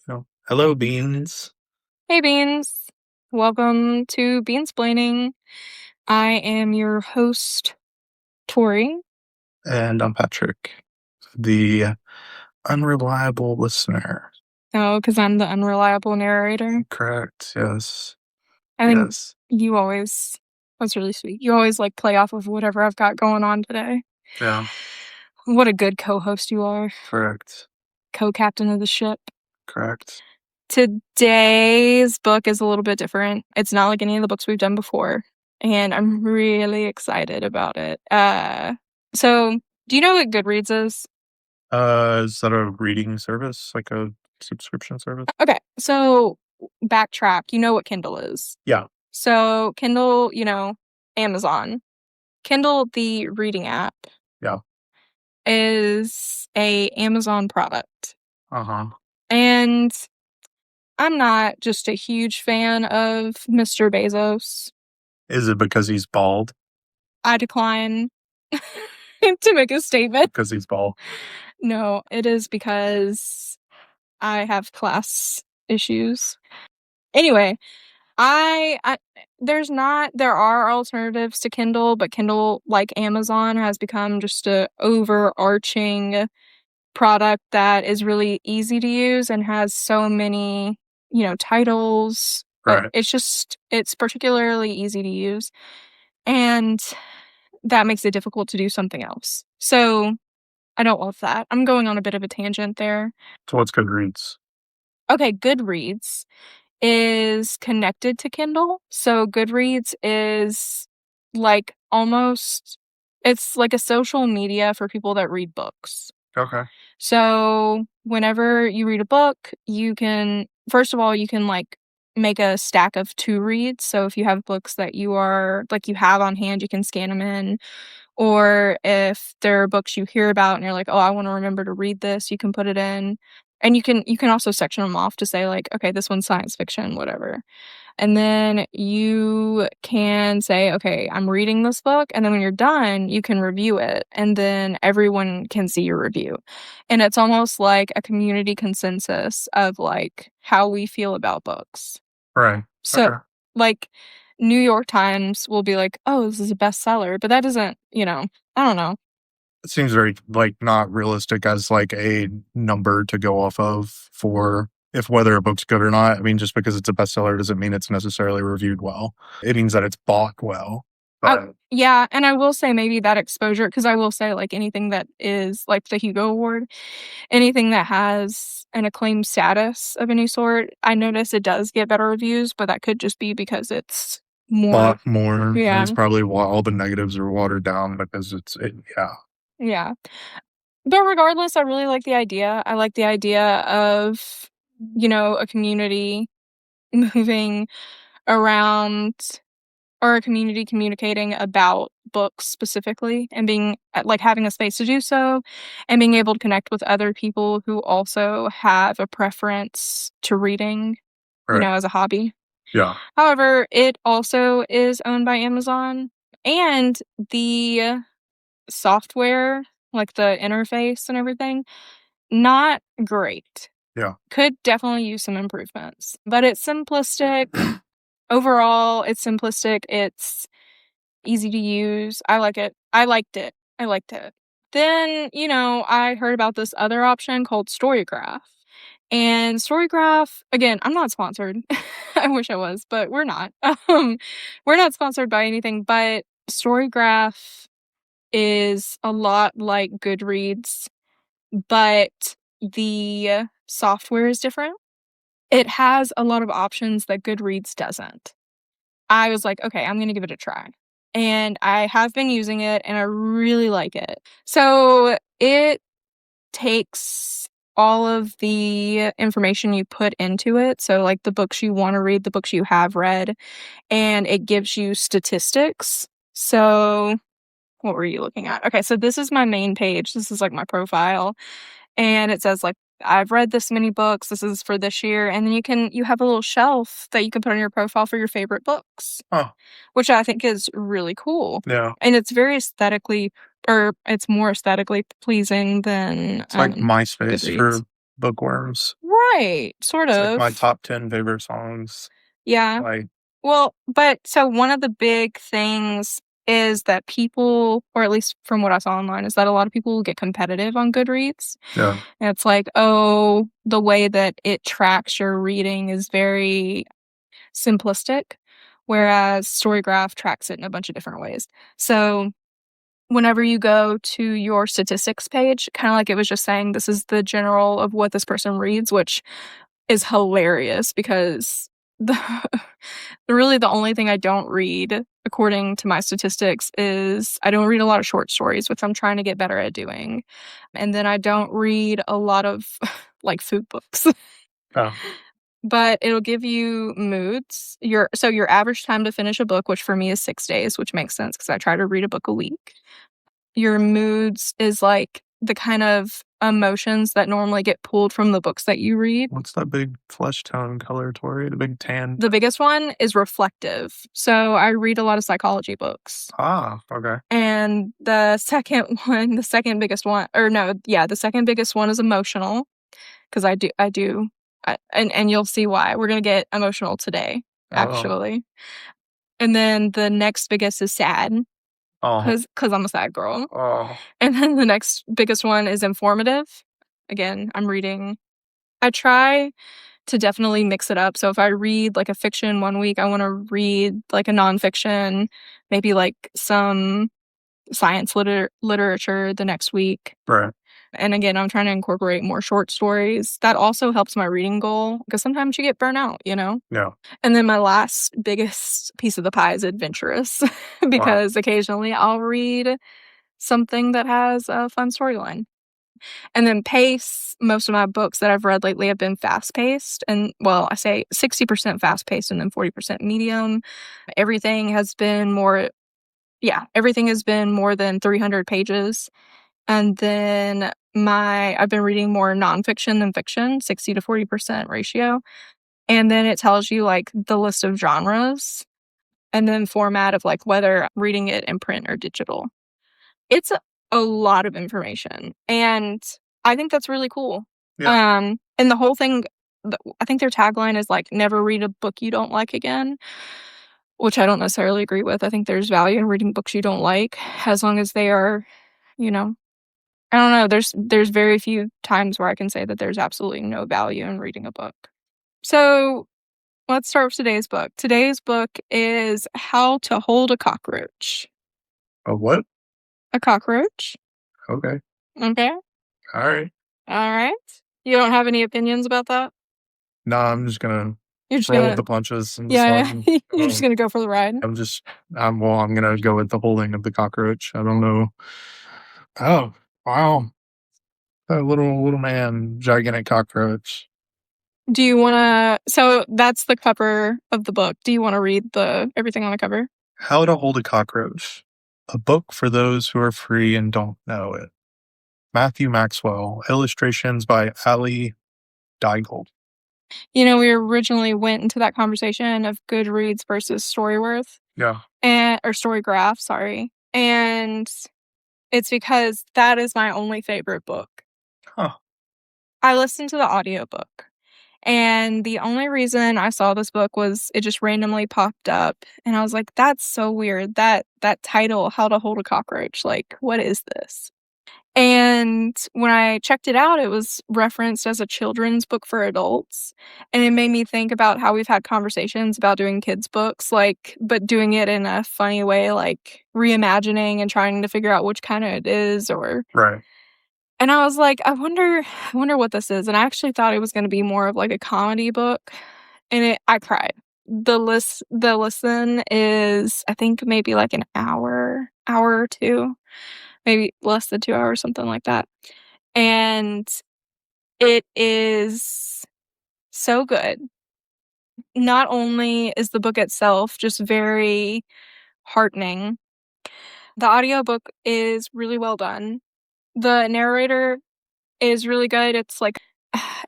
Hello, Beans. Hey Beans, welcome to Beansplaining. I am your host, Tori. And I'm Patrick, the unreliable listener. Oh, because I'm the unreliable narrator. Correct. Yes. I think Yes. that's really sweet. You always like play off of whatever I've got going on today. Yeah. What a good co-host you are, Correct. co-captain of the ship. Correct. Today's book is a little bit different. It's not like any of the books we've done before, and I'm really excited about it. So do you know what Goodreads is? Is that a reading service? Like a subscription service? Okay, so backtrack. You know what Kindle is. Yeah. So Kindle, Amazon. Kindle, the reading app, Yeah. is a Amazon product. Uh-huh. And I'm not just a huge fan of Mr. Bezos. Is it because he's bald? I decline to make a statement. Because he's bald. No, it is because I have class issues. Anyway, I there are alternatives to Kindle, but Kindle, like Amazon, has become just a overarching product that is really easy to use and has so many, titles. Right. It's particularly easy to use, and that makes it difficult to do something else. So I don't love that. I'm going on a bit of a tangent there. So what's Goodreads? Okay, Goodreads is connected to Kindle. So Goodreads is like it's like a social media for people that read books. Okay. So whenever you read a book, first of all, you can like make a stack of to reads. So if you have books that you have on hand, you can scan them in. Or if there are books you hear about and you're like, oh, I want to remember to read this, you can put it in. And you can also section them off to say like, okay, this one's science fiction, whatever. And then you can say, okay, I'm reading this book. And then when you're done, you can review it. And then everyone can see your review. And it's almost like a community consensus of like how we feel about books. Right. So, Okay. like, New York Times will be like, oh, this is a bestseller. But that doesn't, I don't know. It seems very not realistic as a number to go off of for if whether a book's good or not. I mean, just because it's a bestseller doesn't mean it's necessarily reviewed well. It means that it's bought well. But Yeah, and I will say maybe that exposure, because I will say like anything that is like the Hugo Award, anything that has an acclaimed status of any sort, I notice it does get better reviews, but that could just be because it's more. bought more, and Yeah. it's probably why all the negatives are watered down because yeah. Yeah. But regardless, I really like the idea. I like the idea of, a community moving around, or a community communicating about books specifically, and being like having a space to do so, and being able to connect with other people who also have a preference to reading, Right. as a hobby. Yeah. However, it also is owned by Amazon, and the software, like the interface and everything, not great. Yeah. Could definitely use some improvements, but it's simplistic. Overall, it's simplistic. It's easy to use. I like it. I liked it. Then, I heard about this other option called Storygraph. And Storygraph, again, I'm not sponsored. I wish I was, but we're not. We're not sponsored by anything, but Storygraph is a lot like Goodreads, but the software is different. It has a lot of options that Goodreads doesn't. I was like, okay, I'm going to give it a try. And I have been using it and I really like it. So it takes all of the information you put into it. So like the books you want to read, the books you have read, and it gives you statistics. So what were you looking at? Okay, so this is my main page. This is like my profile. And it says like, I've read this many books. This is for this year. And then you have a little shelf that you can put on your profile for your favorite books. Oh. Which I think is really cool. Yeah. And it's more aesthetically pleasing than it's like MySpace Goodreads. for bookworms. right, sort It's like my of. top 10 favorite songs. Yeah. Like, Well, but so one of the big things is that people, or at least from what I saw online, is that a lot of people get competitive on Goodreads. yeah. And it's like, oh, the way that it tracks your reading is very simplistic, whereas Storygraph tracks it in a bunch of different ways. So whenever you go to your statistics page, kind of like it was just saying, this is the general of what this person reads, which is hilarious because the really the only thing I don't read, according to my statistics, is I don't read a lot of short stories, which I'm trying to get better at doing. And then I don't read a lot of like food books. Oh, But it'll give you moods. Your average time to finish a book, which for me is 6 days, which makes sense because I try to read a book a week. Your moods is, like, the kind of emotions that normally get pulled from the books that you read. what's that big flesh tone color, Tori? The big tan. The biggest one is reflective. So I read a lot of psychology books. Ah, okay. And the second one, the second biggest one, or no, yeah, the second biggest one is emotional because and you'll see why. We're gonna get emotional today, Oh, actually. And then the next biggest is sad oh, because I'm a sad girl. oh, And then the next biggest one is informative. Again, I try to definitely mix it up. So if I read like a fiction one week, I want to read like a nonfiction, maybe like some science literature the next week. right. And again, I'm trying to incorporate more short stories. That also helps my reading goal because sometimes you get burnt out, you know? Yeah. And then my last biggest piece of the pie is adventurous Wow. because occasionally I'll read something that has a fun storyline. And then pace, most of my books that I've read lately have been fast paced. And well, I say 60% fast paced and then 40% medium. Everything has been everything has been more than 300 pages. And then I've been reading more nonfiction than fiction, 60 to 40% ratio. And then it tells you like the list of genres and then format of like whether reading it in print or digital. It's a lot of information, and I think that's really cool. Yeah. And the whole thing, I think their tagline is like "Never read a book you don't like again," which I don't necessarily agree with. I think there's value in reading books you don't like, as long as they are, you know, I don't know. There's very few times where I can say that there's absolutely no value in reading a book. So let's start with today's book. Today's book is How to Hold a Cockroach. A what? A cockroach. Okay. Okay. All right. All right. You don't have any opinions about that? No, I'm just gonna You're just roll with gonna, the punches and yeah, slide. yeah. You're just gonna go for the ride. I'm gonna go with the holding of the cockroach. I don't know. Oh, wow. That little man, gigantic cockroach. Do you wanna so that's the cover of the book. Do you wanna read everything on the cover? How to Hold a Cockroach. A book for those who are free and don't know it. Matthew Maxwell. Illustrations by Ali Daigle. You know, we originally went into that conversation of Goodreads versus Storyworth Yeah. or Storygraph, sorry. And it's because that is my only favorite book. Huh. I listened to the audiobook. And the only reason I saw this book was it just randomly popped up, and I was like, "That's so weird. That title, How to Hold a Cockroach, like, what is this?" And when I checked it out, it was referenced as a children's book for adults, and it made me think about how we've had conversations about doing kids' books, like, but doing it in a funny way, like reimagining and trying to figure out which kinda it is or Right. and I was like, I wonder what this is, and I actually thought it was gonna be more of, like, a comedy book, and I cried. The listen is, I think, maybe, like, an hour or 2, maybe less than 2 hours, something like that, and it is so good. Not only is the book itself just very heartening, the audiobook is really well done. The narrator is really good. It's like,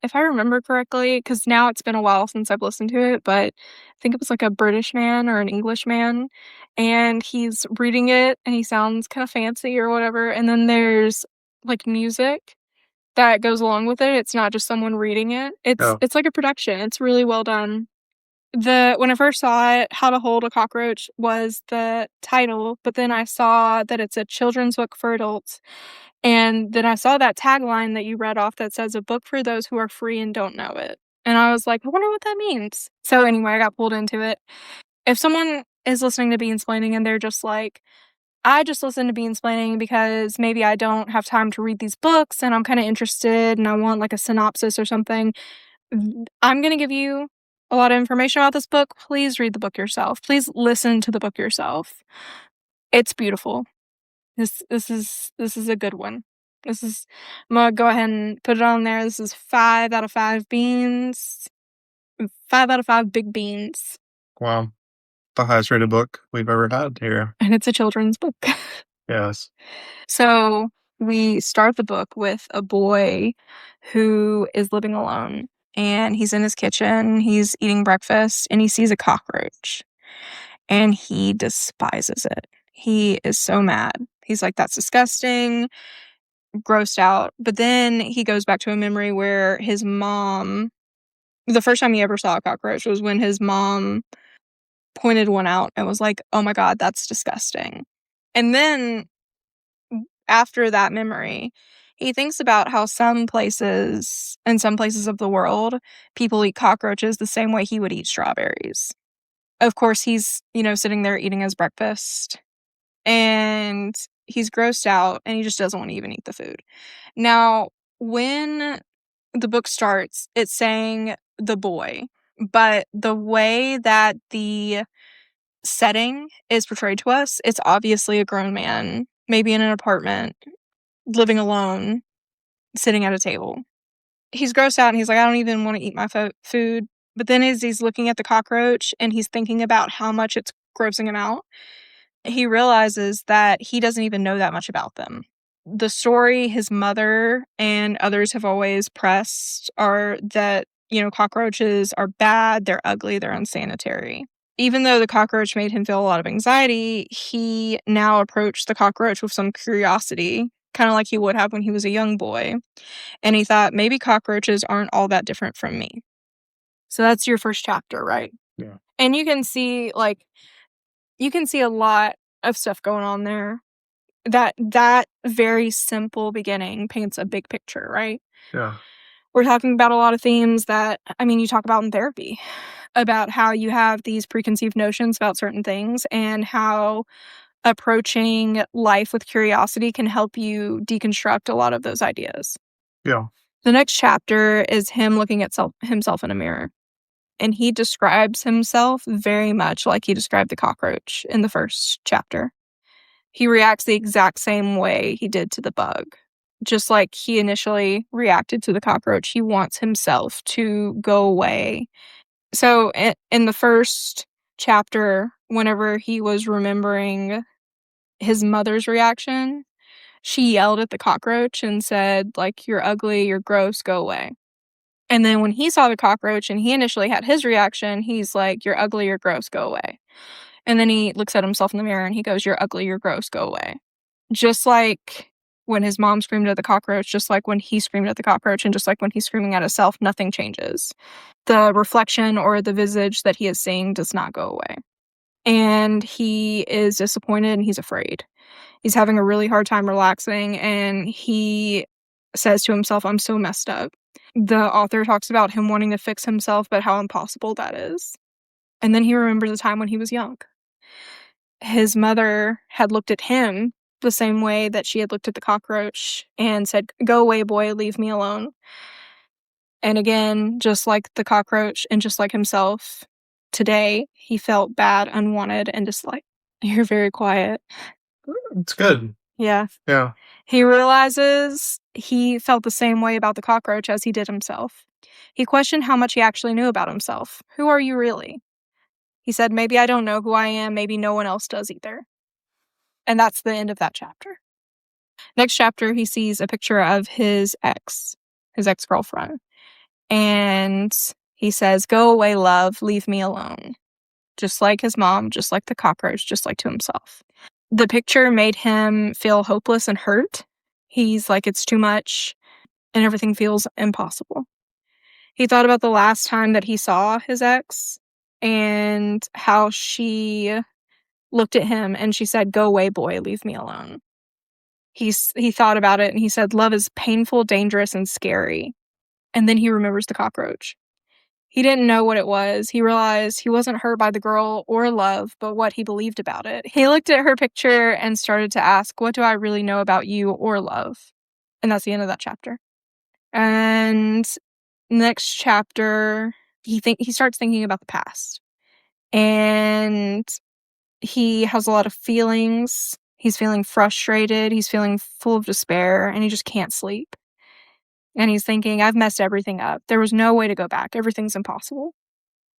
if I remember correctly, because now it's been a while since I've listened to it, but I think it was like a British man or an English man, and he's reading it and he sounds kind of fancy or whatever. And then there's like music that goes along with it. It's not just someone reading it. It's like a production. It's really well done. When I first saw it, How to Hold a Cockroach was the title, but then I saw that it's a children's book for adults. And then I saw that tagline that you read off that says, "A book for those who are free and don't know it." And I was like, I wonder what that means. So anyway, I got pulled into it. If someone is listening to Beansplaining and they're just like, I just listen to Beansplaining because maybe I don't have time to read these books and I'm kind of interested and I want like a synopsis or something, I'm going to give you a lot of information about this book. Please read the book yourself. Please listen to the book yourself. It's beautiful. This is a good one. I'm gonna go ahead and put it on there. This is 5 out of 5 beans. 5 out of 5 big beans. Wow. The highest rated book we've ever had here. And it's a children's book. Yes. So we start the book with a boy who is living alone. And he's in his kitchen. He's eating breakfast. And he sees a cockroach. And he despises it. He is so mad. He's like, that's disgusting. Grossed out. But then he goes back to a memory where his mom, the first time he ever saw a cockroach was when his mom pointed one out and was like, oh my God, that's disgusting. And then after that memory, he thinks about how some places of the world, people eat cockroaches the same way he would eat strawberries. Of course, he's, sitting there eating his breakfast and he's grossed out and he just doesn't want to even eat the food. Now, when the book starts, it's saying the boy, but the way that the setting is portrayed to us, it's obviously a grown man, maybe in an apartment, living alone, sitting at a table. He's grossed out and he's like, I don't even want to eat my food. But then as he's looking at the cockroach and he's thinking about how much it's grossing him out, he realizes that he doesn't even know that much about them. The story his mother and others have always pressed are that, cockroaches are bad, they're ugly, they're unsanitary. Even though the cockroach made him feel a lot of anxiety, he now approached the cockroach with some curiosity, kind of like he would have when he was a young boy. And he thought, maybe cockroaches aren't all that different from me. So that's your first chapter, right? Yeah. And you can see a lot of stuff going on there. That very simple beginning paints a big picture, right? Yeah. We're talking about a lot of themes that, you talk about in therapy, about how you have these preconceived notions about certain things and how approaching life with curiosity can help you deconstruct a lot of those ideas. Yeah. The next chapter is him looking at himself in a mirror. And he describes himself very much like he described the cockroach in the first chapter. He reacts the exact same way he did to the bug. Just like he initially reacted to the cockroach, he wants himself to go away. So in the first chapter, whenever he was remembering his mother's reaction, she yelled at the cockroach and said, like, you're ugly, you're gross, go away. And then when he saw the cockroach and he initially had his reaction, he's like, you're ugly, you're gross, go away. And then he looks at himself in the mirror and he goes, you're ugly, you're gross, go away. Just like when his mom screamed at the cockroach, just like when he screamed at the cockroach, and just like when he's screaming at himself, nothing changes. The reflection or the visage that he is seeing does not go away. And he is disappointed and he's afraid. He's having a really hard time relaxing and he says to himself, I'm so messed up. The author talks about him wanting to fix himself, but how impossible that is. And then he remembers a time when he was young. His mother had looked at him the same way that she had looked at the cockroach and said, go away, boy, leave me alone. And again, just like the cockroach and just like himself, today he felt bad, unwanted, and disliked. You're very quiet. It's good. Yeah. Yeah. He realizes he felt the same way about the cockroach as he did himself. He questioned how much he actually knew about himself. Who are you really? He said, maybe I don't know who I am. Maybe no one else does either. And that's the end of that chapter. Next chapter, he sees a picture of his ex-girlfriend. And he says, go away, love, leave me alone. Just like his mom, just like the cockroach, just like to himself. The picture made him feel hopeless and hurt. He's like, it's too much. and everything feels impossible. He thought about the last time that he saw his ex and how she looked at him and she said, "Go away, boy, leave me alone." He thought about it and he said, "Love is painful, dangerous, and scary." And then he remembers the cockroach. He didn't know what it was. He realized he wasn't hurt by the girl or love, but what he believed about it. He looked at her picture and started to ask, "What do I really know about you or love?" And that's the end of that chapter. And next chapter, he starts thinking about the past. And he has a lot of feelings. He's feeling frustrated, he's feeling full of despair, and he just can't sleep. And he's thinking, "I've messed everything up. There was no way to go back. Everything's impossible."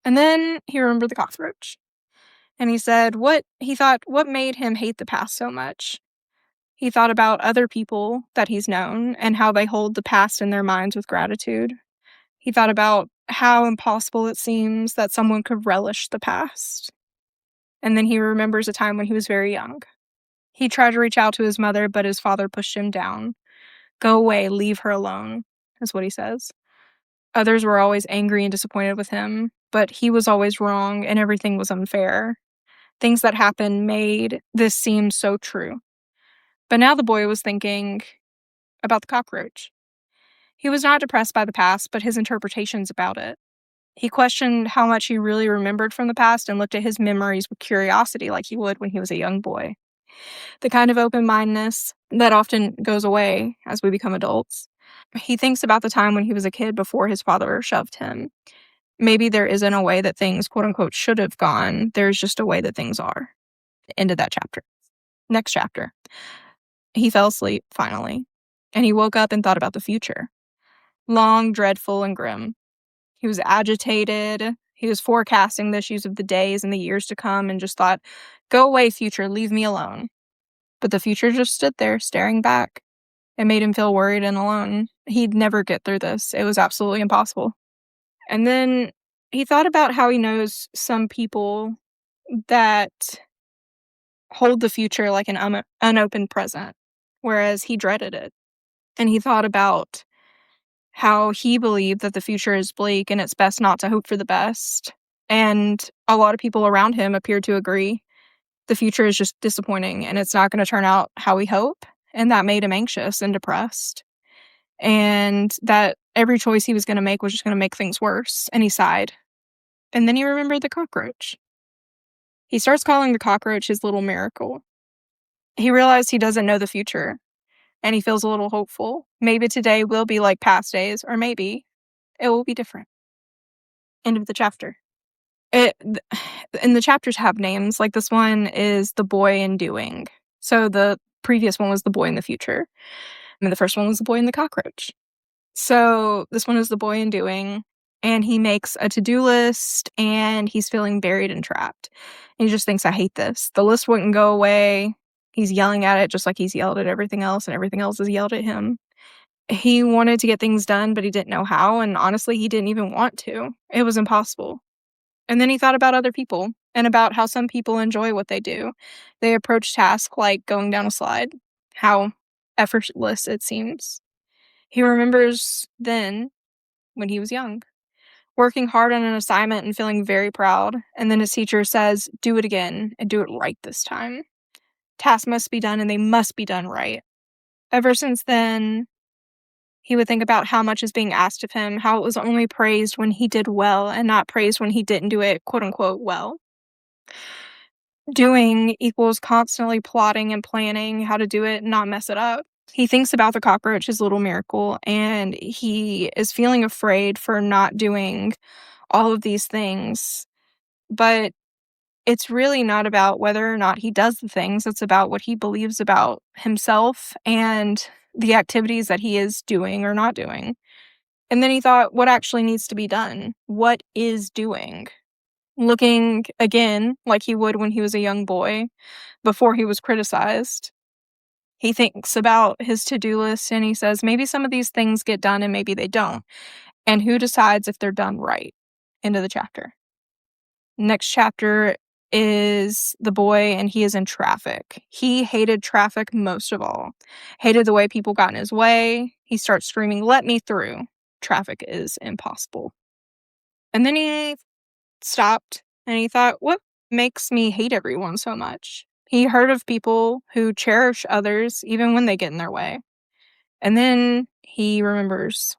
And then he remembered the cockroach. And he said, what made him hate the past so much? He thought about other people that he's known and how they hold the past in their minds with gratitude. He thought about how impossible it seems that someone could relish the past. And then he remembers a time when he was very young. He tried to reach out to his mother, but his father pushed him down. "Go away, leave her alone," is what he says. Others were always angry and disappointed with him, but he was always wrong and everything was unfair. Things that happened made this seem so true. But now the boy was thinking about the cockroach. He was not depressed by the past, but his interpretations about it. He questioned how much he really remembered from the past and looked at his memories with curiosity like he would when he was a young boy. The kind of open-mindedness that often goes away as we become adults. He thinks about the time when he was a kid before his father shoved him. Maybe there isn't a way that things, quote unquote, should have gone. There's just a way that things are. End of that chapter. Next chapter. He fell asleep, finally, and he woke up and thought about the future. Long, dreadful, and grim. He was agitated. He was forecasting the issues of the days and the years to come and just thought, "Go away, future, leave me alone." But the future just stood there, staring back. It made him feel worried and alone. He'd never get through this. It was absolutely impossible. And then he thought about how he knows some people that hold the future like an unopened present, whereas he dreaded it. And he thought about how he believed that the future is bleak and it's best not to hope for the best. And a lot of people around him appeared to agree. The future is just disappointing and it's not going to turn out how we hope. And that made him anxious and depressed. And that every choice he was going to make was just going to make things worse. And he sighed. And then he remembered the cockroach. He starts calling the cockroach his little miracle. He realized he doesn't know the future. And he feels a little hopeful. Maybe today will be like past days, or maybe it will be different. End of the chapter. And the chapters have names. Like this one is The Boy in Doing. So the previous one was The Boy in the Future. And the first one was The Boy in the Cockroach. So this one is The Boy in Doing. And he makes a to-do list and he's feeling buried and trapped. And he just thinks, "I hate this." The list wouldn't go away. He's yelling at it just like he's yelled at everything else and everything else has yelled at him. He wanted to get things done, but he didn't know how. And honestly, he didn't even want to. It was impossible. And then he thought about other people and about how some people enjoy what they do. They approach tasks like going down a slide, how effortless it seems. He remembers then, when he was young, working hard on an assignment and feeling very proud. And then his teacher says, "Do it again and do it right this time. Tasks must be done and they must be done right." Ever since then, he would think about how much is being asked of him, how it was only praised when he did well and not praised when he didn't do it, quote unquote, well. Doing equals constantly plotting and planning how to do it and not mess it up. He thinks about the cockroach, his little miracle, and he is feeling afraid for not doing all of these things. But it's really not about whether or not he does the things. It's about what he believes about himself and the activities that he is doing or not doing. And then he thought, what actually needs to be done? What is doing? Looking again like he would when he was a young boy before he was criticized. He thinks about his to-do list and he says, maybe some of these things get done and maybe they don't. And who decides if they're done right? End of the chapter. Next chapter is the boy, and he is in traffic. He hated traffic most of all. Hated the way people got in his way. He starts screaming, "Let me through. Traffic is impossible." And then he stopped and he thought, what makes me hate everyone so much? He heard of people who cherish others even when they get in their way. And then he remembers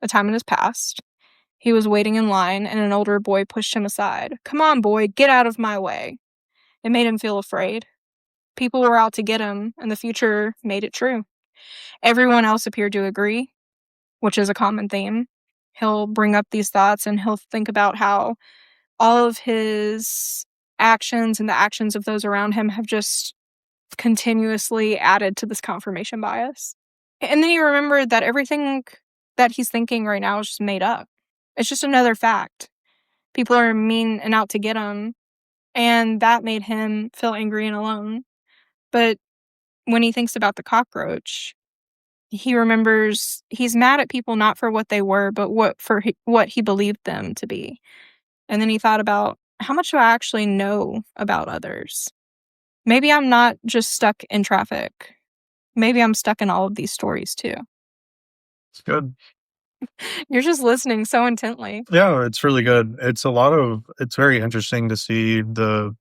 a time in his past. He was waiting in line and an older boy pushed him aside. "Come on, boy, get out of my way." It made him feel afraid. People were out to get him, and the future made it true. Everyone else appeared to agree, which is a common theme. He'll bring up these thoughts and he'll think about how all of his actions and the actions of those around him have just continuously added to this confirmation bias. And then he remembered that everything that he's thinking right now is just made up. It's just another fact. People are mean and out to get him, and that made him feel angry and alone. But when he thinks about the cockroach, he remembers he's mad at people not for what they were, but what he believed them to be. And then he thought about, how much do I actually know about others? Maybe I'm not just stuck in traffic. Maybe I'm stuck in all of these stories too. It's good. You're just listening so intently. Yeah, it's really good. It's very interesting to see the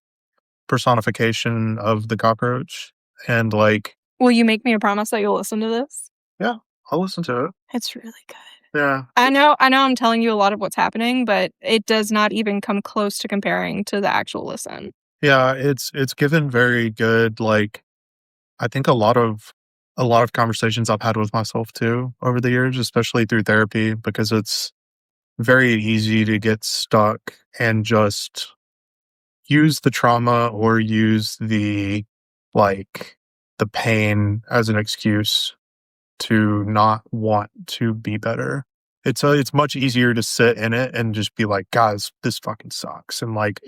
personification of the cockroach and like, Will you make me a promise that you'll listen to this? yeah, I'll listen to it. It's really good. Yeah. I know I'm telling you a lot of what's happening, but it does not even come close to comparing to the actual listen. Yeah, it's given very good, like, I think a lot of conversations I've had with myself too over the years, especially through therapy, because it's very easy to get stuck and just use the trauma or use like the pain as an excuse to not want to be better. It's much easier to sit in it and just be like, guys, this fucking sucks. And like,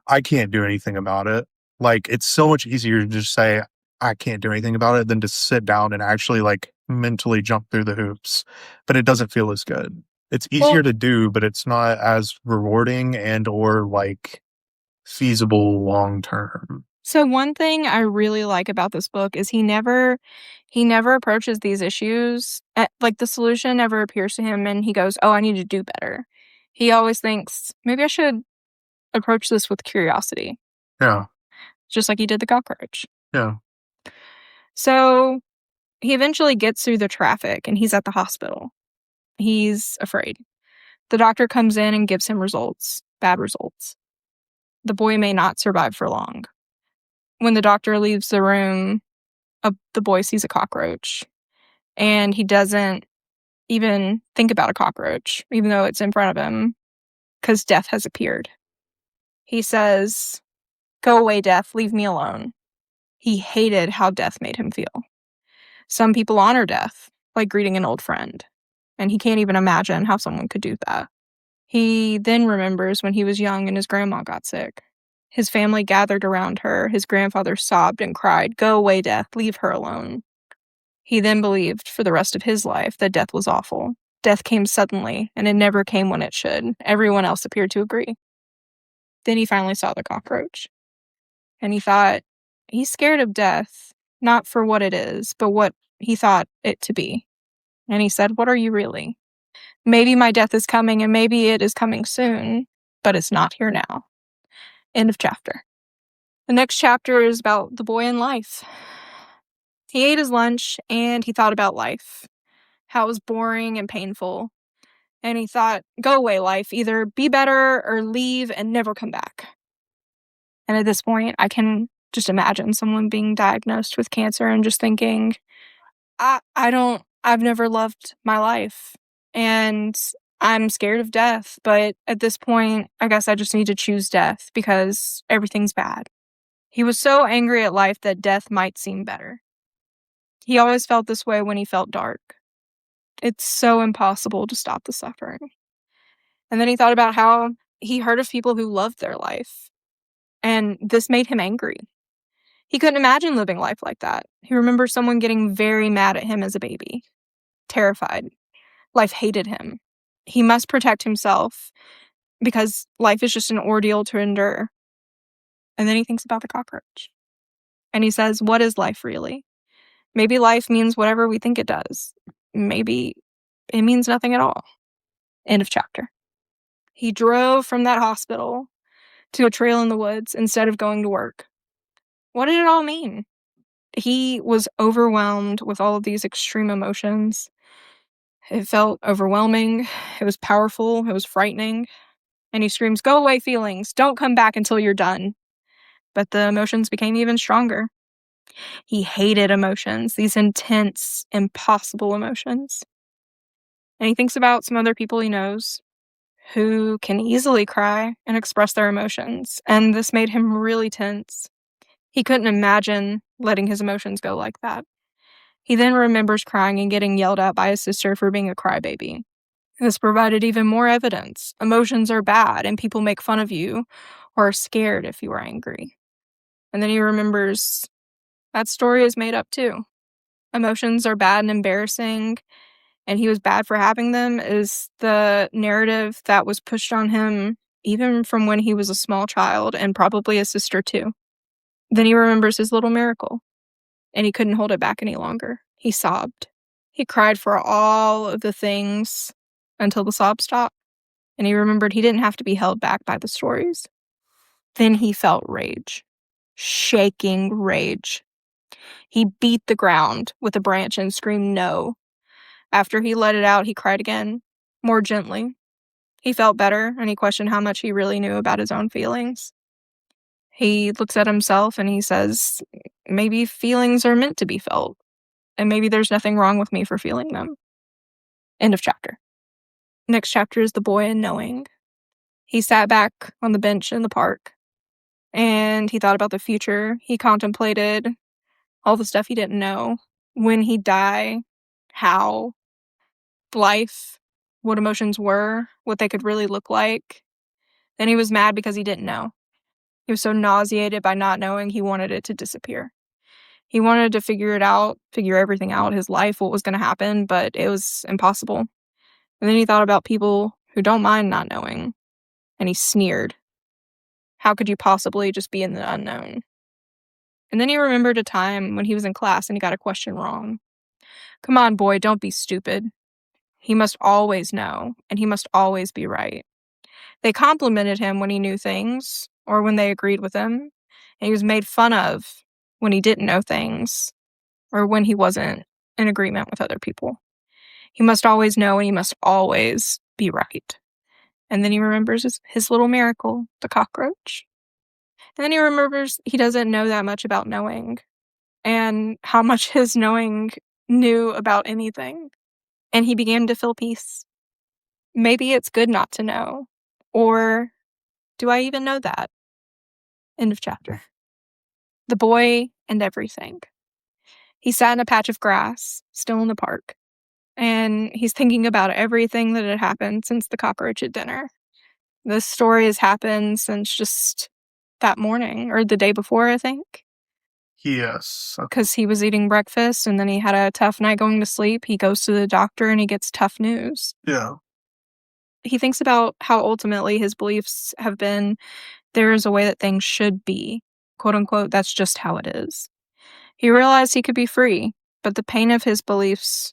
I can't do anything about it. Like, it's so much easier to just say, I can't do anything about it than to sit down and actually like mentally jump through the hoops. But it doesn't feel as good. It's easier to do, but it's not as rewarding and or like feasible long term. So one thing I really like about this book is he never approaches these issues like the solution never appears to him and he goes, "Oh, I need to do better." He always thinks, maybe I should approach this with curiosity. Yeah. Just like he did the cockroach. Yeah. So he eventually gets through the traffic and he's at the hospital. He's afraid. The doctor comes in and gives him results, bad results. The boy may not survive for long. When the doctor leaves the room, the boy sees a cockroach. And he doesn't even think about a cockroach, even though it's in front of him, because death has appeared. He says, "Go away, death, leave me alone." He hated how death made him feel. Some people honor death, like greeting an old friend, and he can't even imagine how someone could do that. He then remembers when he was young and his grandma got sick. His family gathered around her. His grandfather sobbed and cried, "Go away, death, leave her alone." He then believed for the rest of his life that death was awful. Death came suddenly, and it never came when it should. Everyone else appeared to agree. Then he finally saw the cockroach. And he thought, he's scared of death, not for what it is, but what he thought it to be. And he said, "What are you really? Maybe my death is coming, and maybe it is coming soon, but it's not here now." End of chapter. The next chapter is about the boy in life. He ate his lunch, and he thought about life, how it was boring and painful. And he thought, go away, life. Either be better or leave and never come back. And at this point, I can just imagine someone being diagnosed with cancer and just thinking, I've never loved my life. And I'm scared of death. But at this point, I guess I just need to choose death because everything's bad. He was so angry at life that death might seem better. He always felt this way when he felt dark. It's so impossible to stop the suffering. And then he thought about how he heard of people who loved their life. And this made him angry. He couldn't imagine living life like that. He remembers someone getting very mad at him as a baby. Terrified. Life hated him. He must protect himself because life is just an ordeal to endure. And then he thinks about the cockroach. And he says, what is life really? Maybe life means whatever we think it does. Maybe it means nothing at all. End of chapter. He drove from that hospital to a trail in the woods instead of going to work. What did it all mean? He was overwhelmed with all of these extreme emotions. It felt overwhelming. It was powerful. It was frightening. And he screams, "Go away, feelings. Don't come back until you're done." But the emotions became even stronger. He hated emotions, these intense, impossible emotions. And he thinks about some other people he knows who can easily cry and express their emotions. And this made him really tense. He couldn't imagine letting his emotions go like that. He then remembers crying and getting yelled at by his sister for being a crybaby. This provided even more evidence. Emotions are bad, and people make fun of you or are scared if you are angry. And then he remembers that story is made up too. Emotions are bad and embarrassing, and he was bad for having them is the narrative that was pushed on him even from when he was a small child, and probably his sister too. Then he remembers his little miracle, and he couldn't hold it back any longer. He sobbed. He cried for all of the things until the sobs stopped, and he remembered he didn't have to be held back by the stories. Then he felt rage. Shaking rage. He beat the ground with a branch and screamed no. After he let it out, he cried again, more gently. He felt better, and he questioned how much he really knew about his own feelings. He looks at himself and he says, maybe feelings are meant to be felt, and maybe there's nothing wrong with me for feeling them. End of chapter. Next chapter is the boy and knowing. He sat back on the bench in the park, and he thought about the future. He contemplated all the stuff he didn't know. When he'd die, how, life, what emotions were, what they could really look like. Then he was mad because he didn't know. He was so nauseated by not knowing, he wanted it to disappear. He wanted to figure it out, figure everything out, his life, what was going to happen, but it was impossible. And then he thought about people who don't mind not knowing, and he sneered. How could you possibly just be in the unknown? And then he remembered a time when he was in class and he got a question wrong. Come on, boy, don't be stupid. He must always know, and he must always be right. They complimented him when he knew things, or when they agreed with him, and he was made fun of when he didn't know things, or when he wasn't in agreement with other people. He must always know, and he must always be right. And then he remembers his little miracle, the cockroach. And then he remembers he doesn't know that much about knowing, and how much his knowing knew about anything. And he began to feel peace. Maybe it's good not to know. Or do I even know that? End of chapter. The boy and everything. He sat in a patch of grass, still in the park, and he's thinking about everything that had happened since the cockroach at dinner. This story has happened since just that morning, or the day before, I think. Yes. Because he was eating breakfast, and then he had a tough night going to sleep. He goes to the doctor, and he gets tough news. Yeah. He thinks about how ultimately his beliefs have been, there is a way that things should be. Quote unquote, that's just how it is. He realized he could be free, but the pain of his beliefs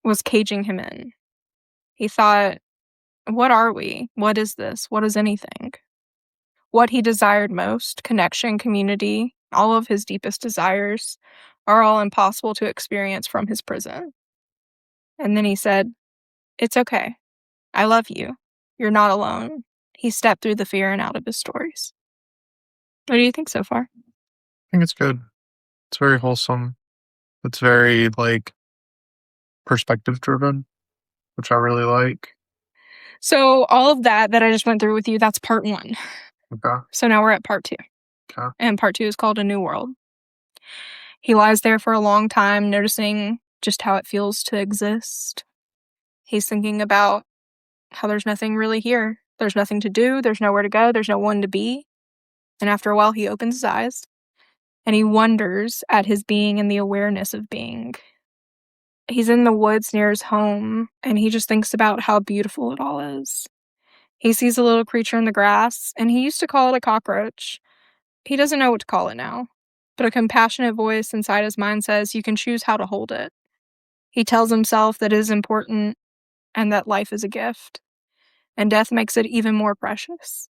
was caging him in. He thought, what are we? What is this? What is anything? What he desired most, connection, community, all of his deepest desires, are all impossible to experience from his prison. And then he said, it's okay. I love you. You're not alone. He stepped through the fear and out of his stories. What do you think so far? I think it's good. It's very wholesome. It's very, perspective driven, which I really like. So all of that I just went through with you, that's part 1. Okay. So now we're at part 2. Okay. And part 2 is called A New World. He lies there for a long time, noticing just how it feels to exist. He's thinking about how there's nothing really here. There's nothing to do. There's nowhere to go. There's no one to be. And after a while, he opens his eyes, and he wonders at his being and the awareness of being. He's in the woods near his home, and he just thinks about how beautiful it all is. He sees a little creature in the grass, and he used to call it a cockroach, He doesn't know what to call it now, but a compassionate voice inside his mind says you can choose how to hold it. He tells himself that it is important and that life is a gift, and death makes it even more precious.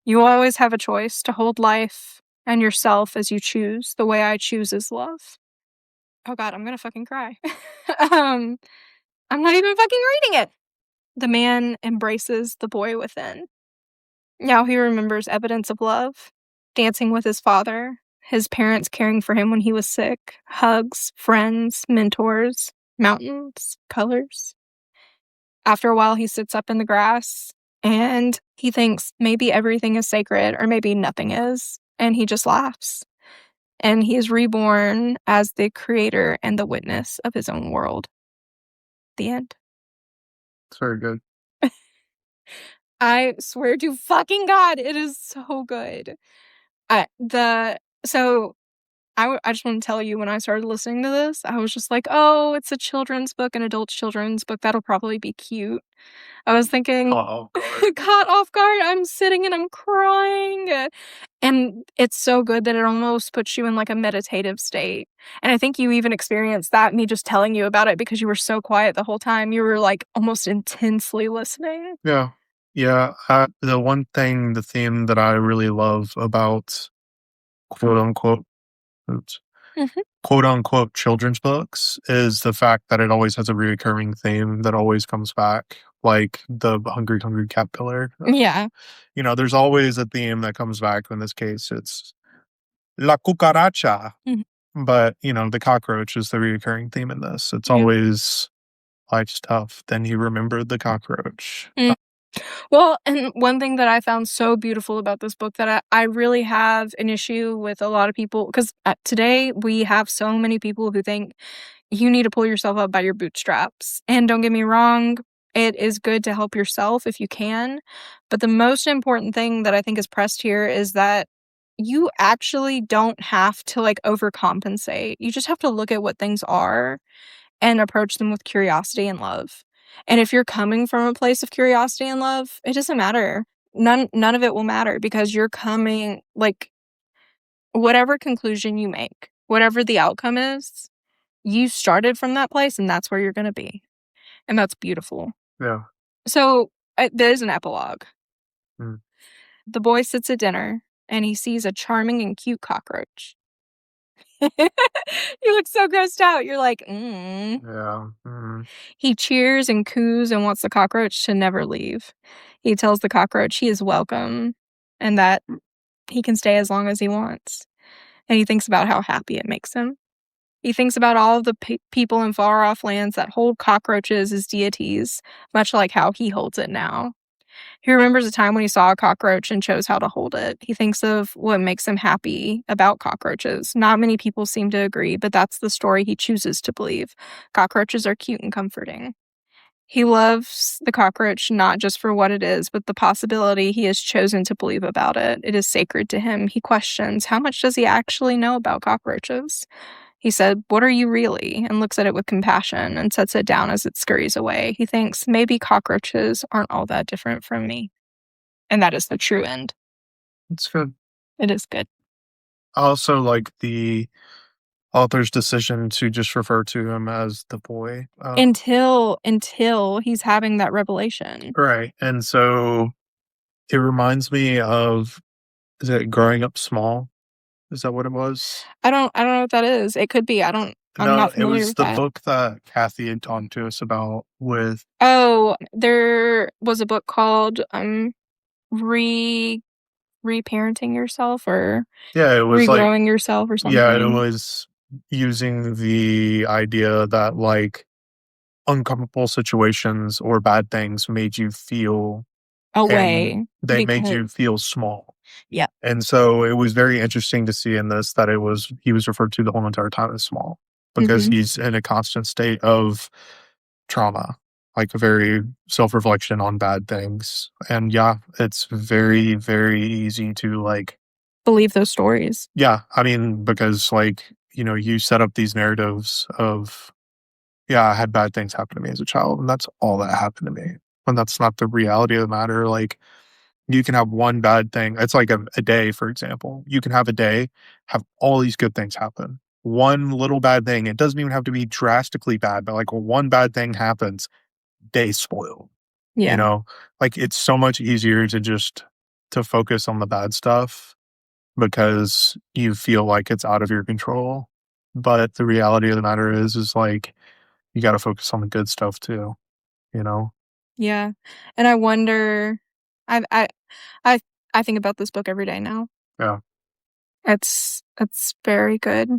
You always have a choice to hold life and yourself as you choose. The way I choose is love. Oh god, I'm gonna fucking cry. um, I'm not even fucking reading it. The man embraces the boy within. Now he remembers evidence of love, dancing with his father, his parents caring for him when he was sick, hugs, friends, mentors, mountains, colors. After a while, he sits up in the grass and he thinks maybe everything is sacred or maybe nothing is, and he just laughs. And he is reborn as the creator and the witness of his own world. The end. It's very good. I swear to fucking God, it is so good. I just want to tell you, when I started listening to this, I was just like, oh, it's a children's book, an adult children's book. That'll probably be cute. I was thinking, Oh, God. caught off guard. I'm sitting and I'm crying. And it's so good that it almost puts you in like a meditative state. And I think you even experienced that, me just telling you about it because you were so quiet the whole time. You were like almost intensely listening. Yeah. Yeah. The theme that I really love about quote unquote, oops, Mhm. quote unquote children's books is the fact that it always has a recurring theme that always comes back, like the hungry, hungry caterpillar. Yeah. There's always a theme that comes back. In this case, it's La Cucaracha. Mhm. But, the cockroach is the recurring theme in this. It's Yeah. always life's tough. Then you remember the cockroach. Mm. Well, and one thing that I found so beautiful about this book that I really have an issue with a lot of people, because today we have so many people who think you need to pull yourself up by your bootstraps. And don't get me wrong, it is good to help yourself if you can. But the most important thing that I think is pressed here is that you actually don't have to like overcompensate. You just have to look at what things are and approach them with curiosity and love. And if you're coming from a place of curiosity and love, it doesn't matter. None of it will matter because you're coming like whatever conclusion you make, whatever the outcome is, you started from that place and that's where you're going to be. And that's beautiful. Yeah. So there's an epilogue. Mm. The boy sits at dinner and he sees a charming and cute cockroach. You look so grossed out. You're like, Yeah. Mm. He cheers and coos and wants the cockroach to never leave. He tells the cockroach he is welcome and that he can stay as long as he wants. And he thinks about how happy it makes him. He thinks about all of the people in far off lands that hold cockroaches as deities, much like how he holds it now. He remembers a time when he saw a cockroach and chose how to hold it. He thinks of what makes him happy about cockroaches. Not many people seem to agree, but that's the story he chooses to believe. Cockroaches are cute and comforting. He loves the cockroach not just for what it is, but the possibility he has chosen to believe about it. It is sacred to him. He questions, how much does he actually know about cockroaches? He said, what are you really? And looks at it with compassion and sets it down as it scurries away. He thinks, maybe cockroaches aren't all that different from me. And that is the true end. It's good. It is good. I also like the author's decision to just refer to him as the boy. Until he's having that revelation. Right. And so it reminds me of, is it Growing Up Small? Is that what it was? I don't know what that is. It could be. I'm not It familiar was with the that. book that Kathy had talked to us about with. Oh, there was a book called reparenting yourself or Yeah, it was like, regrowing yourself or something. yeah, it was using the idea that like uncomfortable situations or bad things made you feel away. and they made you feel small. Yeah. And so it was very interesting to see in this that he was referred to the whole entire time as small because he's in a constant state of trauma, like a very self-reflection on bad things. And yeah, it's very, very easy to like believe those stories. Yeah, I mean, because like, you set up these narratives of, yeah, I had bad things happen to me as a child, and that's all that happened to me. And that's not the reality of the matter. Like, You can have one bad thing. It's like a day, for example. You can have a day, have all these good things happen. One little bad thing, it doesn't even have to be drastically bad, but like one bad thing happens, day spoiled. You Yeah. know, like it's so much easier to just to focus on the bad stuff because you feel like it's out of your control. But the reality of the matter is like you got to focus on the good stuff too, you know? Yeah. And I wonder I I I I think about this book every day now. Yeah. It's very good.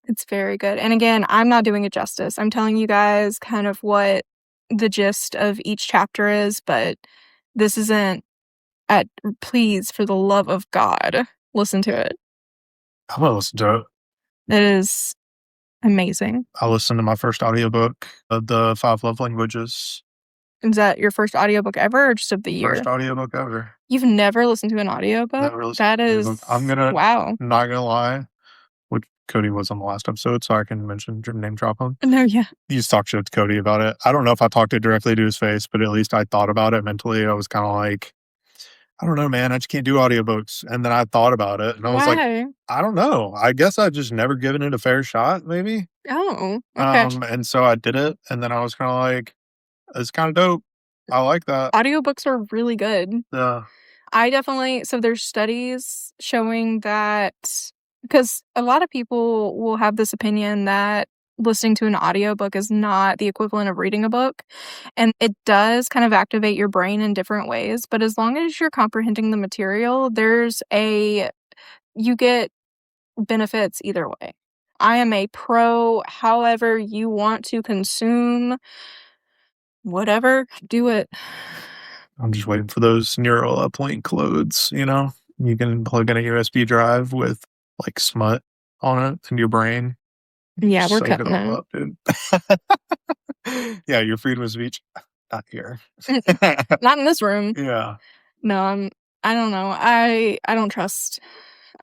It's very good. And again, I'm not doing it justice. I'm telling you guys kind of what the gist of each chapter is, but this isn't at please, for the love of God, listen to it. I'm gonna listen to it. It is amazing. I listened to my first audiobook of the 5 love languages. Is that your first audiobook ever or just of the year? First audiobook ever. You've never listened to an audiobook? Never listened That to an is audiobook. I'm gonna wow. not gonna lie, which Cody was on the last episode, so I can mention name drop him. No, yeah. You used to talk shit to Cody about it. I don't know if I talked it directly to his face, but at least I thought about it mentally. I was kind of like, I don't know, man. I just can't do audiobooks. And then I thought about it and I was like, Why? I don't know. I guess I just never given it a fair shot, maybe. Oh, okay. And so I did it, and then I was kind of like, it's kind of dope. I like that. Audiobooks are really good. Yeah. I definitely so there's studies showing that because a lot of people will have this opinion that listening to an audiobook is not the equivalent of reading a book, and it does kind of activate your brain in different ways, but as long as you're comprehending the material, you get benefits either way. I am a pro however you want to consume whatever, do it. I'm just waiting for those neural uplink loads, you know? You can plug in a USB drive with like smut on it in your brain. Yeah, we're Soak it cutting all that. up, dude. Yeah, your freedom of speech, not here. Not in this room. Yeah. No, I don't know. I don't trust.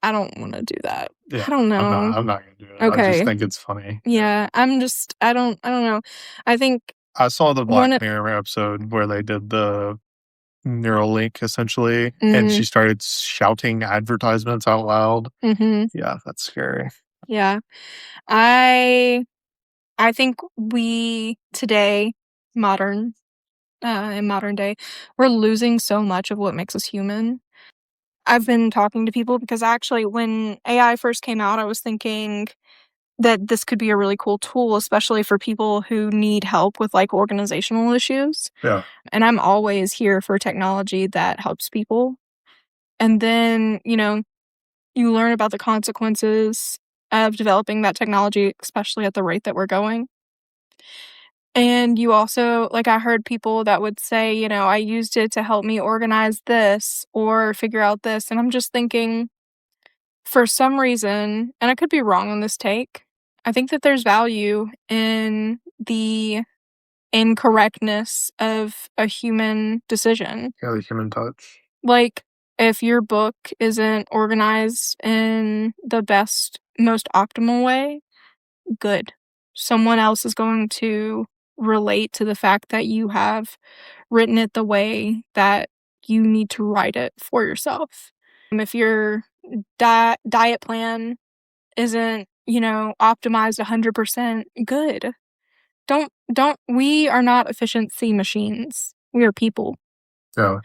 I don't wanna do that. Yeah. I don't know. I'm not gonna do it. I just Okay. think it's funny. Yeah, I don't know. I think I saw the one Black Mirror episode where they did the Neuralink essentially, and mm, she started shouting advertisements out loud. mhm, Yeah, that's scary. yeah. I I think we today, modern, in modern day, we're losing so much of what makes us human. I've been talking to people because actually when AI first came out, I was thinking that this could be a really cool tool, especially for people who need help with, like, organizational issues, Yeah. and I'm always here for technology that helps people, and then, you learn about the consequences of developing that technology, especially at the rate that we're going, and you also like, I heard people that would say, "I used it to help me organize this or figure out this," and I'm just thinking, for some reason, and I could be wrong on this take, I think that there's value in the incorrectness of a human decision. Yeah, the human touch. Like, if your book isn't organized in the best, most optimal way, good. Someone else is going to relate to the fact that you have written it the way that you need to write it for yourself. If your diet plan isn't, optimized 100%, good. Don't we are not efficiency machines. We are people. Yeah.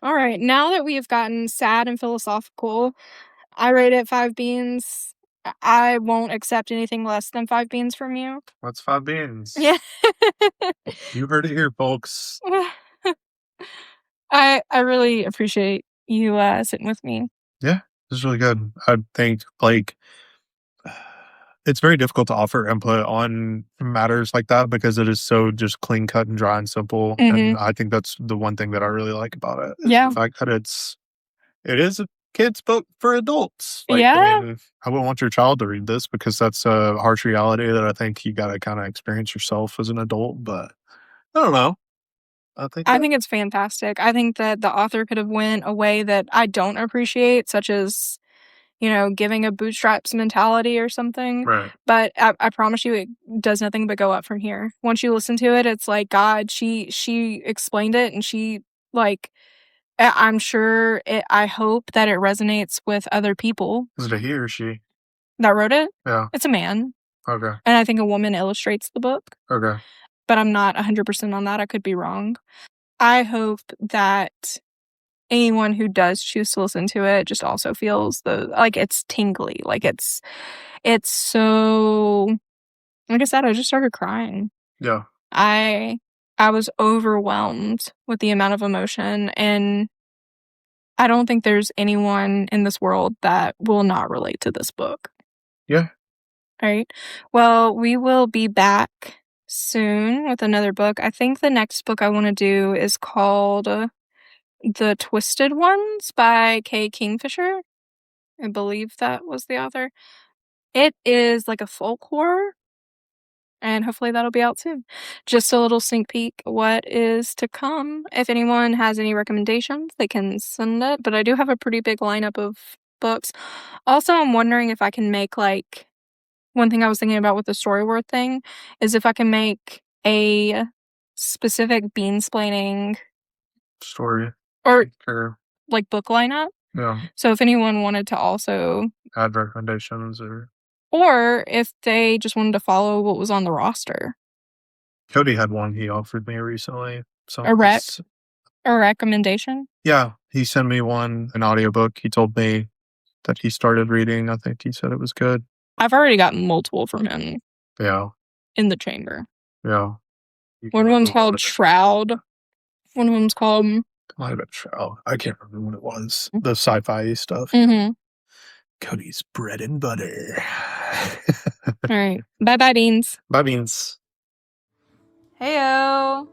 All right, now that we have gotten sad and philosophical, I rate it 5 beans. I won't accept anything less than 5 beans from you. What's 5 beans? Yeah. You heard it here, folks. I really appreciate you, sitting with me. Yeah, this is really good. I think like it's very difficult to offer input on matters like that because it is so just clean cut and dry and simple. And Mhm. I think that's the one thing that I really like about it is Yeah. the fact that it is a kid's book for adults. Like, I Yeah. mean, I wouldn't want your child to read this because that's a harsh reality that I think you got to kind of experience yourself as an adult. But I don't know. I think it's fantastic. I think that the author could have went a way that I don't appreciate, such as, giving a bootstraps mentality or something. Right. But I promise you, it does nothing but go up from here. Once you listen to it, it's like God. She explained it, and she like I'm sure I hope that it resonates with other people. Is it a he or she? That wrote it? Yeah. It's a man. Okay. And I think a woman illustrates the book. Okay. But I'm not 100% on that. I could be wrong. I hope that anyone who does choose to listen to it just also feels it's tingly. Like it's so, like I said, I just started crying. Yeah. I was overwhelmed with the amount of emotion, and I don't think there's anyone in this world that will not relate to this book. Yeah. All right. Well, we will be back soon with another book. I think the next book I want to do is called The Twisted Ones by Kay Kingfisher. I believe that was the author. It is like a folk horror, and hopefully that'll be out soon. Just a little sneak peek what is to come. If anyone has any recommendations, they can send it, but I do have a pretty big lineup of books. Also, I'm wondering if I can make one thing I was thinking about with the StoryWorth thing is if I can make a specific Beansplaining Story. or Sure. book lineup. Yeah. So if anyone wanted to also add recommendations or if they just wanted to follow what was on the roster. Cody had one he offered me recently. So A recommendation? Yeah, he sent me an audiobook. He told me that he started reading. I think he said it was good. I've already gotten multiple from him. Yeah. In the chamber. Yeah. One of them's called Shroud. One of them's called... It might have been Shroud. I can't remember what it was. The sci-fi stuff. Mm-hmm. Cody's bread and butter. All right. Bye-bye, Beans. Bye, Beans. Heyo.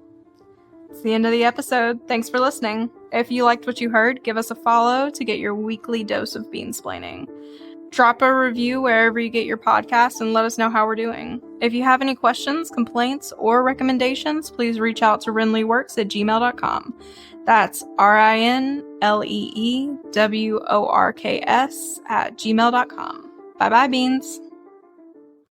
It's the end of the episode. Thanks for listening. If you liked what you heard, give us a follow to get your weekly dose of Beansplaining. Drop a review wherever you get your podcasts and let us know how we're doing. If you have any questions, complaints, or recommendations, please reach out to rinleyworks@gmail.com. That's RINLEEWORKS@gmail.com. Bye-bye, Beans.